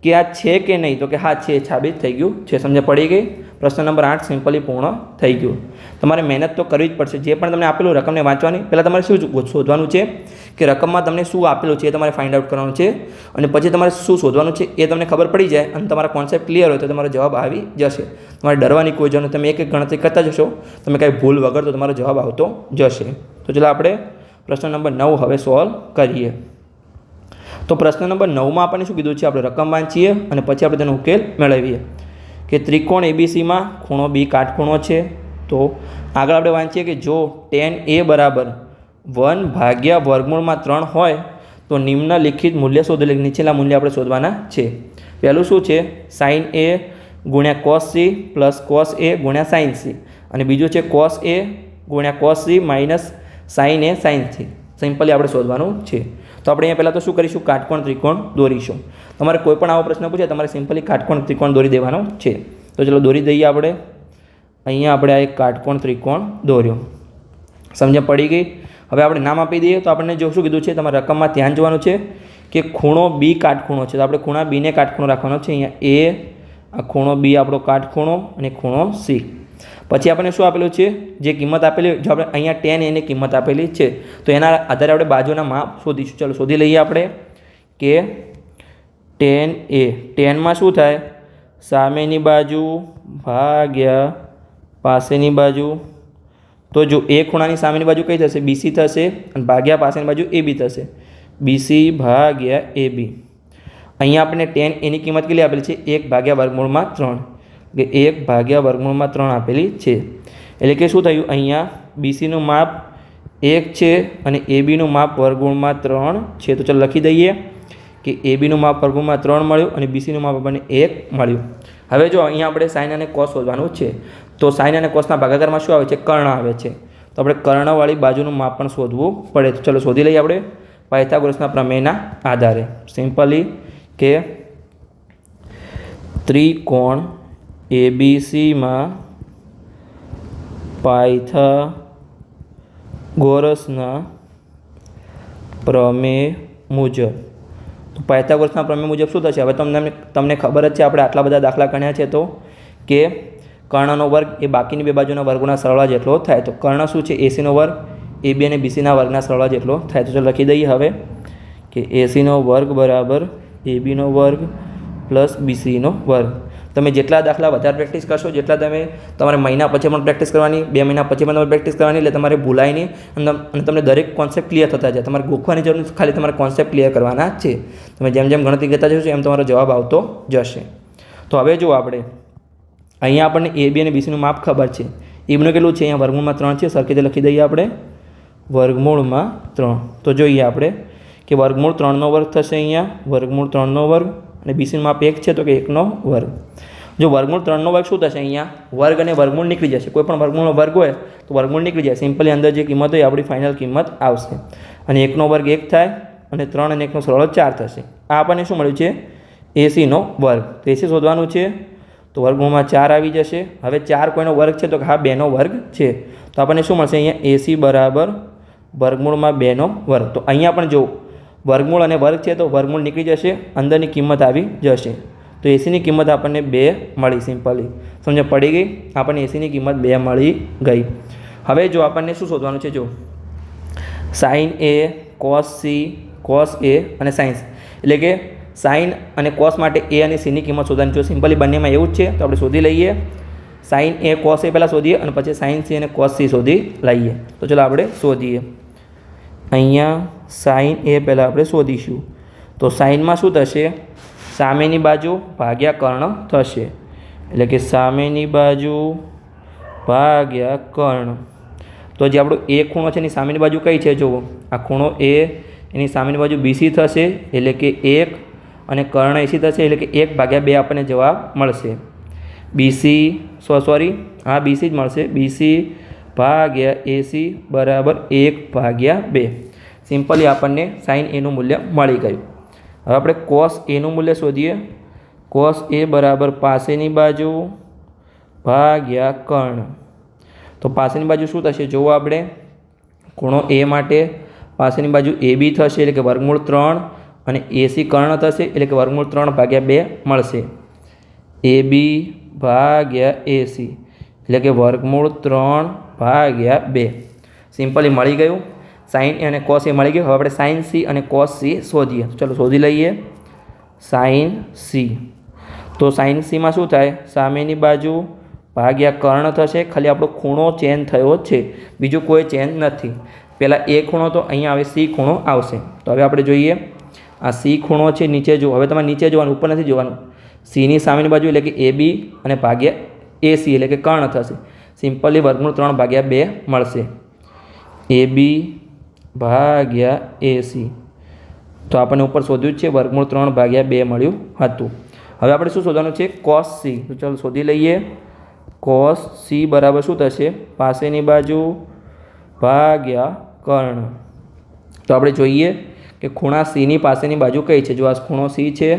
Speaker 1: કે આ છે કે નહીં, તો કે હા છે, સાબિત થઈ ગયું છે. સમજ પડી ગઈ? પ્રશ્ન નંબર 8 સિમ્પલી પૂર્ણ થઈ ગયું. તમારે મહેનત તો કરવી જ પડશે. જે પણ તમને આપેલું રકમને વાંચવાની, પહેલાં તમારે શું શોધવાનું છે કે રકમમાં તમને શું આપેલું છે એ તમારે ફાઇન્ડ આઉટ કરવાનું છે, અને પછી તમારે શું શોધવાનું છે એ તમને ખબર પડી જાય અને તમારા કોન્સેપ્ટ ક્લિયર હોય તો તમારો જવાબ આવી જશે. તમારે ડરવાની કોઈ જરૂર નથી. તમે એક એક ગણતરી કરતા જશો, તમે કાંઈ ભૂલ વગર તો તમારો જવાબ આવતો જશે. તો ચાલો આપણે પ્રશ્ન નંબર 9 હવે સોલ્વ કરીએ. તો પ્રશ્ન નંબર 9માં આપણને શું કીધું છે? આપણે રકમ વાંચીએ અને પછી આપણે તેનો ઉકેલ મેળવીએ. કે ત્રિકોણ એબીસીમાં ખૂણો બી કાટખૂણો છે. તો આગળ આપણે વાંચીએ કે જો tan A બરાબર 1/√3 હોય તો નિમ્નલિખિત મૂલ્ય શોધો. એટલે નીચેના મૂલ્ય આપણે શોધવાના છે. પહેલું શું છે? sin A ગુણ્યા cos C plus cos A ગુણ્યા sin C, અને બીજું છે cos A ગુણ્યા cos C minus sin A sin C. Simply આપણે શોધવાનું છે. તો આપણે અહીંયા પહેલાં તો શું કરીશું? કાટકોણ ત્રિકોણ દોરીશું. તમારે કોઈ પણ આવો પ્રશ્ન પૂછે તમારે સિમ્પલી કાટકોણ ત્રિકોણ દોરી દેવાનો છે. તો ચલો દોરી દઈએ આપણે. અહીંયા આપણે આ એક કાટકોણ ત્રિકોણ દોર્યો. સમજ પડી ગઈ? હવે આપણે નામ આપી દઈએ. તો આપણને જો શું કીધું છે? તમારે રકમમાં ધ્યાન જોવાનું છે કે ખૂણો બી કાટખૂણો છે. તો આપણે ખૂણા બીને કાટખૂણો રાખવાનો છે. અહીંયા A, આ ખૂણો બી આપણો કાટખૂણો, અને ખૂણો C. પછી આપણને શું આપેલું છે? જે કિંમત આપેલી, જો આપણે અહીંયા tan A ની કિંમત આપેલી છે તો એના આધારે આપણે બાજુના માપ શોધીશું. ચલો શોધી લઈએ આપણે કે tan A, tanમાં શું થાય? સામેની બાજુ ભાગ્યા પાસેની બાજુ. તો જો એ ખૂણાની સામેની બાજુ કઈ થશે? BC થશે, અને ભાગ્યા પાસેની બાજુ AB થશે. BC ભાગ્યા AB. અહીંયા આપણે tan A ની કિંમત કેટલી આપેલી છે? 1/√3, કે 1/√3 આપેલી છે. એટલે કે શું થયું? અહીંયા BCનું માપ 1 છે અને ABનું માપ √3 છે. તો ચાલો લખી દઈએ કે ABનું માપ √3 મળ્યું અને BCનું માપ આપણને 1 મળ્યું. હવે જો અહીંયા આપણે સાઇન અને કોસ શોધવાનું છે. તો સાઇન અને કોસના ભાગાકારમાં શું આવે છે? કર્ણ આવે છે. તો આપણે કર્ણવાળી બાજુનું માપ પણ શોધવું પડે. તો ચલો શોધી લઈએ આપણે પાયથાગોરસના પ્રમેયના આધારે. સિમ્પલી કે ત્રિકોણ એબીસીમાં પાયથાગોરસના પ્રમેય મુજબ. તો પાયથાગોરસના પ્રમેય મુજબ શું થશે? હવે તમને ખબર જ છે, આપણે આટલા બધા દાખલા ગણ્યા છે તો કે કર્ણનો વર્ગ એ બાકીની બે બાજુના વર્ગોના સરવાળા જેટલો થાય. તો કર્ણ શું છે? એસીનો વર્ગ AB અને BCના વર્ગના સરવાળા જેટલો થાય. તો ચાલો લખી દઈએ હવે કે એસીનો વર્ગ બરાબર ABનો વર્ગ પ્લસ BCનો વર્ગ. તમે જેટલા દાખલા વધારે પ્રેક્ટિસ કરશો, જેટલા તમારે મહિના પછી પણ પ્રેક્ટિસ કરવાની, 2 મહિના પછી પણ તમારે પ્રેક્ટિસ કરવાની, એટલે તમારે ભૂલાય નહીં અને તમને દરેક કોન્સેપ્ટ ક્લિયર થતા જાય. તમારે ગોખવાની જરૂર નથી, ખાલી તમારે કોન્સેપ્ટ ક્લિયર કરવાના છે. તમે જેમ જેમ ગણતરી કરતા જશો એમ તમારો જવાબ આવતો જશે. તો હવે જો આપણે અહીંયા આપણને AB અને BCનું માપ ખબર છે. એબનું કેટલું છે? અહીંયા √3 છે. સરખી રીતે લખી દઈએ આપણે √3. તો જોઈએ આપણે કે √3 વર્ગ થશે. અહીંયા √3 વર્ગ, અને BCનું માપ 1 છે તો કે 1 વર્ગ. જો √3 વર્ગ શું થશે? અહીંયા વર્ગ અને વર્ગમૂળ નીકળી જશે. કોઈ પણ વર્ગમૂળનો વર્ગ હોય તો વર્ગમૂળ નીકળી જાય. સિમ્પલી અંદર જે કિંમત હોય આપણી ફાઇનલ કિંમત આવશે. અને 1 વર્ગ 1 થાય, અને 3 અને 1 સરવાળો 4 થશે. આ આપણને શું મળ્યું છે? ACનો વર્ગ. તો AC શોધવાનું છે. તો વર્ગમૂળમાં 4 આવી જશે. હવે 4 કોઈનો વર્ગ છે? તો કે હા 2નો વર્ગ છે. તો આપણને શું મળશે? અહીંયા AC બરાબર વર્ગમૂળમાં 2નો વર્ગ. તો અહીંયા પણ જો વર્ગમૂળ અને વર્ગ છે તો વર્ગમૂળ નીકળી જશે, અંદરની કિંમત આવી જશે. તો એસીની કિંમત આપણને 2 મળી. સિમ્પલી સમજ પડી ગઈ? આપણને એસીની કિંમત 2 મળી ગઈ. હવે જો આપણને શું શોધવાનું છે? જો sin A, cos C, cos A અને sin C. એટલે કે સાઇન અને કોસ માટે A અને Cની કિંમત શોધવાની. જો સિમ્પલી બંનેમાં એવું જ છે તો આપણે શોધી લઈએ. sin A cos A પહેલાં શોધીએ અને પછી sin C અને cos C શોધી લઈએ. તો ચલો આપણે શોધીએ. અહીંયા sin A પહેલાં આપણે શોધીશું. તો સાઇનમાં શું થશે? સામેની બાજુ ભાગ્યા કર્ણ થશે. એટલે કે સામેની બાજુ ભાગ્યા કર્ણ. તો જે આપણો A ખૂણો છે એની સામેની બાજુ કઈ છે? જુઓ, આ ખૂણો A, એની સામેની બાજુ BC થશે એટલે કે 1, અને કર્ણ AC થશે એટલે કે 1/2 આપણને જવાબ મળશે. BC જ મળશે. BC ભાગ્યા AC બરાબર 1/2. સિમ્પલી આપણને sin Aનું મૂલ્ય મળી ગયું. હવે આપણે cos Aનું મૂલ્ય શોધીએ. cos A બરાબર પાસેની બાજુ ભાગ્યા કર્ણ. તો પાછળની બાજુ શું થશે જુઓ આપણે, ખૂણો એ માટે પાછળની બાજુ AB થશે એટલે કે વર્ગમૂળ 3 અને AC કર્ણ થશે એટલે કે વર્ગમૂળ 3/2 મળશે. AB ભાગ્યા AC એટલે કે વર્ગમૂળ 3/2. સિમ્પલી મળી ગયું. સાઇન એ અને કોસ એ મળી ગયું. હવે આપણે સાઇન C અને કોસ C શોધીએ. ચલો શોધી લઈએ. સાઇન C, તો સાઇન Cમાં શું થાય, સામેની બાજુ ભાગ્યા કર્ણ થશે. ખાલી આપણો ખૂણો ચેન્જ થયો છે, બીજું કોઈ ચેન્જ નથી. પહેલાં એ ખૂણો તો અહીંયા આવે, C ખૂણો આવશે. તો હવે આપણે જોઈએ આ C ખૂણો છે, નીચે જુઓ. હવે તમારે નીચે જોવાનું, ઉપર નથી જોવાનું. Cની સામેની બાજુ એટલે કે AB અને ભાગ્યા AC એટલે કે કર્ણ થશે. સિમ્પલી વર્ગમૂળ 3/2 મળશે. AB ભાગ્યા AC, તો આપણને ઉપર શોધ્યું જ છે, વર્ગમૂળ 3/2 મળ્યું હતું. હવે આપણે શું શોધવાનું છે, કોસ C. તો ચાલો શોધી લઈએ. કોસ C બરાબર શું થશે, પાસેની બાજુ ભાગ્યા કર્ણ. તો આપણે જોઈએ કે ખૂણા Cની પાસેની બાજુ કઈ છે. જો આ ખૂણો C છે,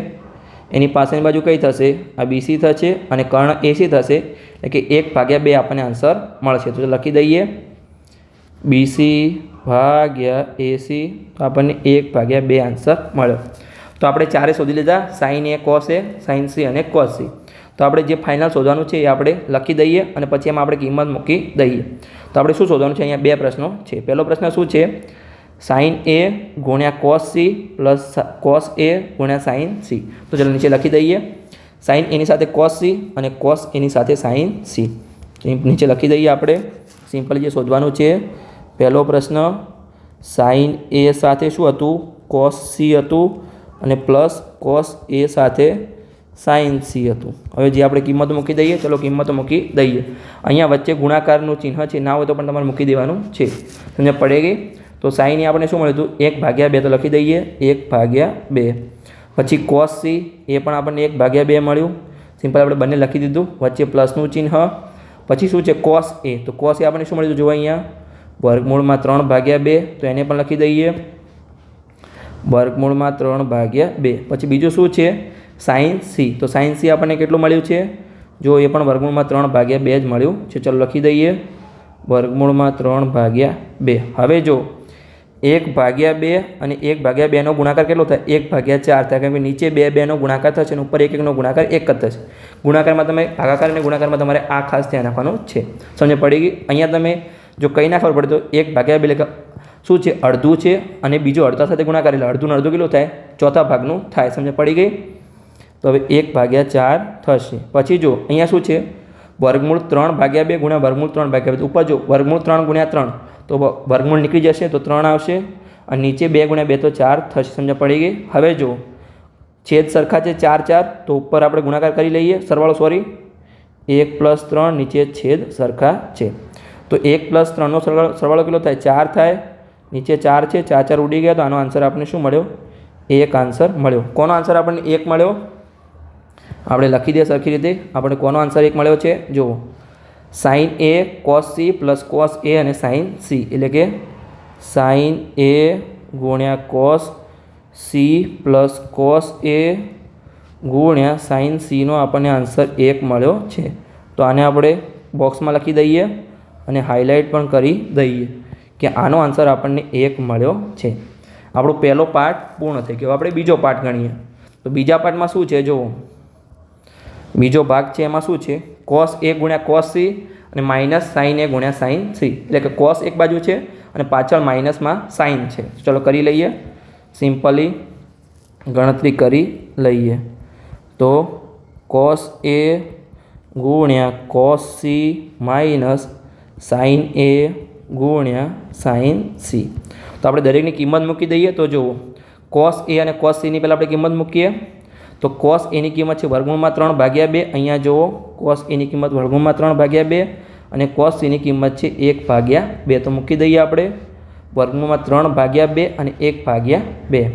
Speaker 1: એની પાસેની બાજુ કઈ થશે, આ BC થશે અને કર્ણ AC થશે એટલે કે 1/2 આપણને આન્સર મળશે. તો લખી દઈએ BC ભાગ્યા AC, તો આપણને 1/2 આન્સર મળ્યો. તો આપણે ચારે શોધી લીધા, sine A, cos A, sine C અને કોસ C. તો આપણે જે ફાઇનલ શોધવાનું છે એ આપણે લખી દઈએ અને પછી એમાં આપણે કિંમત મૂકી દઈએ. તો આપણે શું શોધવાનું છે, અહીંયા બે પ્રશ્નો છે. પહેલો પ્રશ્ન શું છે, સાઇન A ગુણ્યા cos C plus cos A ગુણ્યા સાઇન C. તો ચાલો નીચે લખી દઈએ. સાઇન એની સાથે કોસ C અને કોસ એની સાથે સાઇન C. નીચે લખી દઈએ આપણે. સિમ્પલ જે શોધવાનું છે, પહેલો પ્રશ્ન સાઇન A સાથે શું હતું, કોસ C હતું અને પ્લસ કોસ A સાથે સાઇન C હતું. હવે જે આપણે કિંમત મૂકી દઈએ. ચલો કિંમત મૂકી દઈએ. અહીંયા વચ્ચે ગુણાકારનું ચિહ્ન છે, ના હોય તો પણ તમારે મૂકી દેવાનું છે. સમજ પડી ગઈ. તો સાઇન એ આપણે શું મળ્યું હતું, 1/2. તો લખી દઈએ 1/2. પછી કોસ C એ પણ આપણને 1/2 મળ્યું. સિમ્પલ આપણે બંને લખી દીધું, વચ્ચે પ્લસનું ચિહ્ન. પછી શું છે, કોસ A. તો કોસ એ આપણને શું મળ્યું, જુઓ અહીંયા વર્ગમૂળમાં 3/2. તો એને પણ લખી દઈએ વર્ગમૂળમાં 3/2. પછી બીજું શું છે, સાઇન C. તો સાઇન C આપણને કેટલું મળ્યું છે, જો એ પણ વર્ગમૂળમાં 3/2 જ મળ્યું છે. ચલો લખી દઈએ વર્ગમૂળમાં 3/2. હવે જો 1/2 અને 1/2નો ગુણાકાર કેટલો થાય, 1/4 થાય. કેમ કે નીચે 2/2નો ગુણાકાર થશે અને ઉપર 1/1નો ગુણાકાર 1 જ થશે. ગુણાકારમાં તમે ભાગાકાર અને ગુણાકારમાં તમારે આ ખાસ ધ્યાન રાખવાનું છે. સમજ પડી ગઈ. અહીંયા તમે જો કંઈ ના ખબર પડે તો 1/2 એટલે શું છે, અડધું છે અને બીજું અડધા સાથે ગુણાકાર એટલે અડધું અડધું કેટલું થાય, ચોથા ભાગનું થાય. સમજ પડી ગઈ. તો હવે 1/4 થશે. પછી જો અહીંયા શું છે, વર્ગમૂળ 3/2 ગુણ્યા વર્ગમૂળ 3/2. ઉપર જો વર્ગમૂળ 3 ગુણ્યા 3, તો વર્ગમૂળ નીકળી જશે તો 3 આવશે અને નીચે 2 ગુણ્યા 2 તો 4 થશે. સમજ પડી ગઈ. હવે જો છેદ સરખા છે 4, તો ઉપર આપણે ગુણાકાર કરી લઈએ, સરવાળો 1 + 3, નીચે છેદ સરખા છે. તો 1 + 3નો સરવાળો કેટલો થાય, 4 થાય. નીચે 4 છે, 4 ઉડી ગયા. તો આનો આન્સર આપણને શું મળ્યો, 1 આન્સર મળ્યો. કોનો આન્સર આપણને 1 મળ્યો, આપણે લખી દઈએ સરખી રીતે. આપણે કોનો આન્સર 1 મળ્યો છે, જુઓ sine A cos C plus cos A અને સાઇન C એટલે કે સાઇન A ગુણ્યા cos C plus cos A ગુણ્યા સાઇન Cનો આપણને આન્સર 1 મળ્યો છે. તો આને આપણે બોક્સમાં લખી દઈએ અને હાઇલાઇટ પણ કરી દઈએ કે આનો આન્સર આપણને 1 મળ્યો છે. આપણો પહેલો પાર્ટ પૂર્ણ થઈ ગયો. આપણે બીજો પાર્ટ ગણીએ. તો બીજા પાર્ટમાં શું છે, જુઓ બીજો ભાગ છે, એમાં શું છે, કોસ A ગુણ્યા કોસ C અને માઇનસ સાઇન A ગુણ્યા સાઇન C. એટલે કે કોસ એક બાજુ છે અને પાછળ માઇનસમાં સાઇન છે. ચલો કરી લઈએ, સિમ્પલી ગણતરી કરી લઈએ. તો કોસ A ગુણ્યા cos C minus sign A ગુણ્યા સાઇન C. તો આપણે દરેકની કિંમત મૂકી દઈએ. તો જુઓ કોસ A અને કોસ Cની પહેલાં આપણે કિંમત મૂકીએ. તો કોસ Aની કિંમત છે વર્ગમૂળમાં 3/2. અહીંયા જુઓ કોસ Aની કિંમત વર્ગમૂળમાં 3/2 અને કોસ Cની કિંમત છે 1/2. તો મૂકી દઈએ આપણે વર્ગમૂળમાં 3/2 અને 1/2.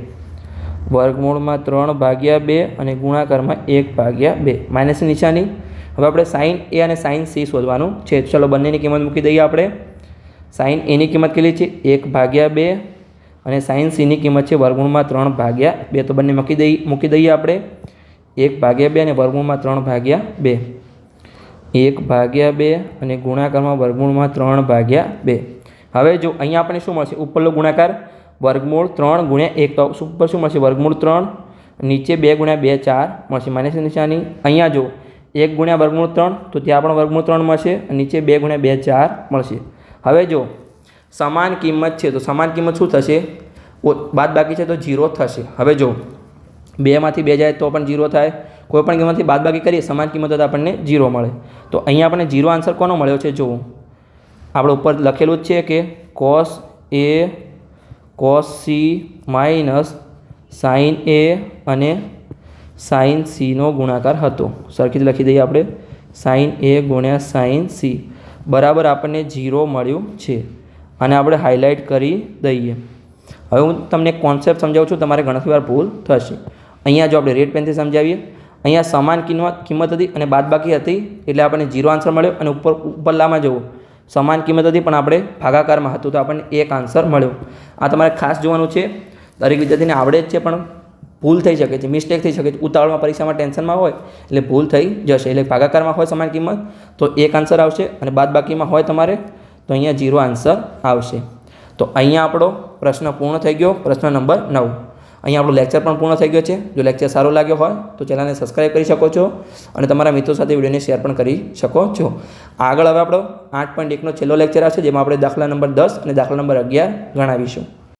Speaker 1: વર્ગમૂળમાં 3/2 અને ગુણાકારમાં 1/2. માઇનસની નિશાની. હવે આપણે સાઇન A અને સાઇન C શોધવાનું છે. ચલો બંનેની કિંમત મૂકી દઈએ આપણે. સાઇન Aની કિંમત કેટલી છે, 1/2 અને સાઇન Cની કિંમત છે વર્ગમૂળમાં 3/2. તો બંને મૂકી દઈએ આપણે 1/2 અને વર્ગમૂળમાં 3/2. 1/2 અને ગુણાકારમાં વર્ગમૂળમાં 3/2. હવે જો અહીંયા આપણને શું મળશે? ઉપરનો ગુણાકાર વર્ગમૂળ 3 ગુણ્યા 1, તો ઉપર શું મળશે? વર્ગમૂળ 3, નીચે 2 ગુણ્યા 2 4 મળશે, માઇનસ નિશાની. અહીંયા જો 1 ગુણ્યા વર્ગમૂળ 3, તો ત્યાં પણ વર્ગમૂળ 3 મળશે, નીચે 2 ગુણ્યા 2 4 મળશે. હવે જો સમાન કિંમત છે તો સમાન કિંમત શું થશે? બાદ બાકી છે તો 0 થશે. હવે જો 2માંથી 2 જાય તો પણ 0 થાય. કોઈ પણ કિંમતથી બાદ બાકી કરીએ સમાન કિંમત તો આપણને 0 મળે. તો અહીંયા આપણને 0 આન્સર કોનો મળ્યો છે? જુઓ, આપણે ઉપર લખેલું જ છે કે cos A cos C minus sin A અને sin C નો ગુણાકાર હતો. સરખી લખી દઈએ આપણે, sin A ગુણ્યા sin C બરાબર આપણને 0 મળ્યું છે. અને આપણે હાઇલાઇટ કરી દઈએ. હવે હું તમને કોન્સેપ્ટ સમજાવું છું, તમારે ઘણી વાર ભૂલ થશે. અહીંયા જો આપણે રેડ પેનથી સમજાવીએ, અહીંયા સમાન કિંમત હતી અને બાદબાકી હતી એટલે આપણને 0 આન્સર મળ્યો. અને ઉપરલામાં જુઓ, સમાન કિંમત હતી પણ આપણે ભાગાકારમાં હતું તો આપણને 1 આન્સર મળ્યો. આ તમારે ખાસ જોવાનું છે. દરેક વિદ્યાર્થીને આવડે જ છે પણ ભૂલ થઈ શકે છે, મિસ્ટેક થઈ શકે છે. ઉતાવળમાં પરીક્ષામાં ટેન્શનમાં હોય એટલે ભૂલ થઈ જશે. એટલે ભાગાકારમાં હોય સમાન કિંમત તો 1 આન્સર આવશે અને બાદબાકીમાં હોય તમારે તો અહીંયા 0 આન્સર આવશે. તો અહીંયા આપણો પ્રશ્ન પૂર્ણ થઈ ગયો, પ્રશ્ન નંબર 9. અહીંયા આપણો લેક્ચર પણ પૂર્ણ થઈ ગયો છે. જો લેક્ચર સારો લાગ્યો હોય તો ચેનલને સબસ્ક્રાઈબ કરી શકો છો અને તમારા મિત્રો સાથે વિડીયોને શેર પણ કરી શકો છો. આગળ હવે આપણો 8.1નો છેલ્લો લેક્ચર આવશે, જેમાં આપણે દાખલા નંબર 10 અને દાખલા નંબર 11 ગણાવીશું.